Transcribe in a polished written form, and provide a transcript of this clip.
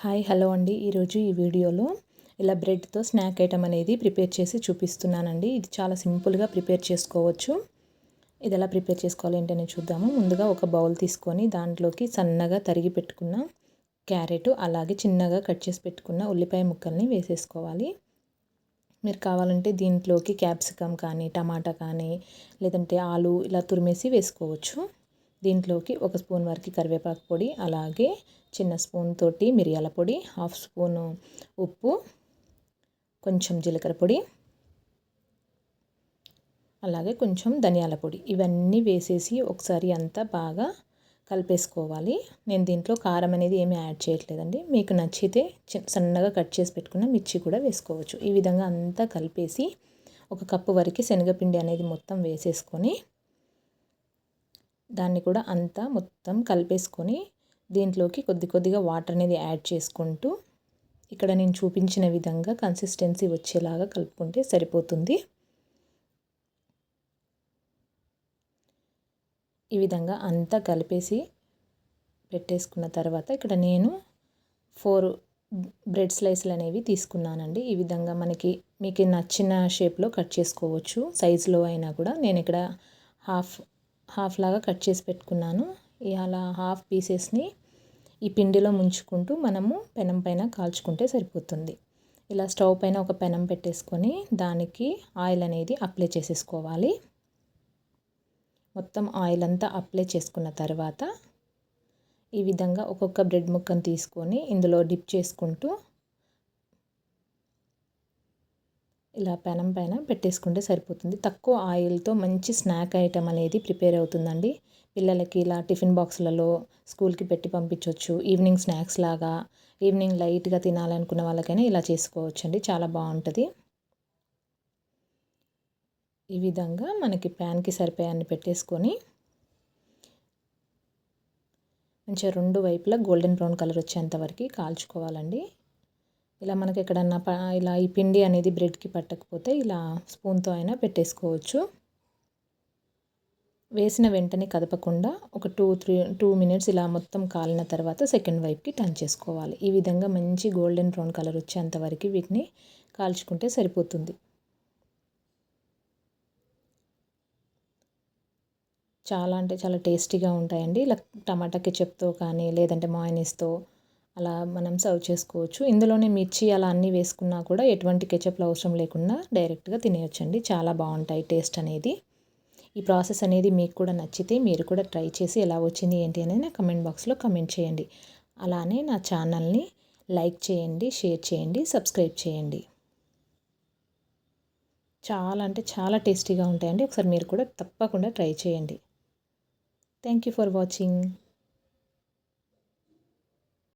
Hi hello అండి. ఈరోజు ఈ వీడియోలో ఇలా బ్రెడ్తో స్నాక్ ఐటమ్ అనేది ప్రిపేర్ చేసి చూపిస్తున్నానండి. ఇది చాలా సింపుల్గా ప్రిపేర్ చేసుకోవచ్చు. ఇది ఎలా ప్రిపేర్ చేసుకోవాలి ఏంటనే చూద్దాము. ముందుగా ఒక బౌల్ తీసుకొని దాంట్లోకి సన్నగా తరిగి పెట్టుకున్న క్యారెట్, అలాగే చిన్నగా కట్ చేసి పెట్టుకున్న ఉల్లిపాయ ముక్కల్ని వేసేసుకోవాలి. మీరు కావాలంటే దీంట్లోకి క్యాప్సికమ్ కానీ, టమాటా కానీ, లేదంటే ఆలు ఇలా తురిమేసి వేసుకోవచ్చు. దీంట్లోకి 1 స్పూన్ వరకు కరివేపాకు పొడి, అలాగే చిన్న స్పూన్ తోటి మిరియాల పొడి, 1/2 స్పూను ఉప్పు, కొంచెం జీలకర్ర పొడి, అలాగే కొంచెం ధనియాల పొడి, ఇవన్నీ వేసేసి ఒకసారి అంతా బాగా కలిపేసుకోవాలి. నేను దీంట్లో కారం అనేది ఏమీ యాడ్ చేయట్లేదండి. మీకు నచ్చితే సన్నగా కట్ చేసి పెట్టుకున్న మిర్చి కూడా వేసుకోవచ్చు. ఈ విధంగా అంతా కలిపేసి 1 కప్పు వరకు శనగపిండి అనేది మొత్తం వేసేసుకొని దాన్ని కూడా అంతా మొత్తం కలిపేసుకొని దీంట్లోకి కొద్దిగా వాటర్ అనేది యాడ్ చేసుకుంటూ ఇక్కడ నేను చూపించిన విధంగా కన్సిస్టెన్సీ వచ్చేలాగా కలుపుకుంటే సరిపోతుంది. ఈ విధంగా అంతా కలిపేసి పెట్టేసుకున్న తర్వాత ఇక్కడ నేను 4 బ్రెడ్ స్లైస్లు అనేవి తీసుకున్నానండి. ఈ విధంగా మీకు నచ్చిన షేప్లో కట్ చేసుకోవచ్చు. సైజులో అయినా కూడా నేను ఇక్కడ హాఫ్ లాగా కట్ చేసి పెట్టుకున్నాను. అలా హాఫ్ పీసెస్ని ఈ పిండిలో ముంచుకుంటూ మనము పెనం పైన కాల్చుకుంటే సరిపోతుంది. ఇలా స్టవ్ పైన ఒక పెనం పెట్టేసుకొని దానికి ఆయిల్ అనేది అప్లై చేసేసుకోవాలి. మొత్తం ఆయిల్ అంతా అప్లై చేసుకున్న తర్వాత ఈ విధంగా ఒక్కొక్క బ్రెడ్ ముక్కను తీసుకొని ఇందులో డిప్ చేసుకుంటూ ఇలా పెనం పైన పెట్టేసుకుంటే సరిపోతుంది. తక్కువ ఆయిల్తో మంచి స్నాక్ ఐటమ్ అనేది ప్రిపేర్ అవుతుందండి. పిల్లలకి ఇలా టిఫిన్ బాక్సులలో స్కూల్కి పెట్టి పంపించవచ్చు. ఈవినింగ్ స్నాక్స్ లాగా, ఈవినింగ్ లైట్గా తినాలనుకున్న వాళ్ళకైనా ఇలా చేసుకోవచ్చు అండి. చాలా బాగుంటుంది. ఈ విధంగా మనకి ప్యాన్కి సరిపోయాన్ని పెట్టేసుకొని మంచిగా 2 వైపులా గోల్డెన్ బ్రౌన్ కలర్ వచ్చేంత వరకు కాల్చుకోవాలండి. ఇలా మనకి ఎక్కడన్నా ఇలా ఈ పిండి అనేది బ్రెడ్కి పట్టకపోతే ఇలా స్పూన్తో అయినా పెట్టేసుకోవచ్చు. వేసిన వెంటనే కదపకుండా ఒక 2 మినిట్స్ ఇలా మొత్తం కాలిన తర్వాత సెకండ్ వైపుకి టర్న్ చేసుకోవాలి. ఈ విధంగా మంచి గోల్డెన్ బ్రౌన్ కలర్ వచ్చేంత వరకు వీటిని కాల్చుకుంటే సరిపోతుంది. చాలా అంటే చాలా టేస్టీగా ఉంటాయండి. ఇలా టమాటా కెచప్తో కానీ లేదంటే మయోనీస్‌తో అలా మనం సర్వ్ చేసుకోవచ్చు. ఇందులోనే మిర్చి అలా అన్నీ వేసుకున్నా కూడా ఎటువంటి కెచప్లు అవసరం లేకుండా డైరెక్ట్గా తినేయొచ్చండి. చాలా బాగుంటాయి టేస్ట్ అనేది. ఈ ప్రాసెస్ అనేది మీకు కూడా నచ్చితే మీరు కూడా ట్రై చేసి ఎలా వచ్చింది ఏంటి అనేది నా కమెంట్ బాక్స్లో కమెంట్ చేయండి. అలానే నా ఛానల్ని లైక్ చేయండి, షేర్ చేయండి, సబ్స్క్రైబ్ చేయండి. చాలా అంటే చాలా టేస్టీగా ఉంటాయండి. ఒకసారి మీరు కూడా తప్పకుండా ట్రై చేయండి. Thank you for watching.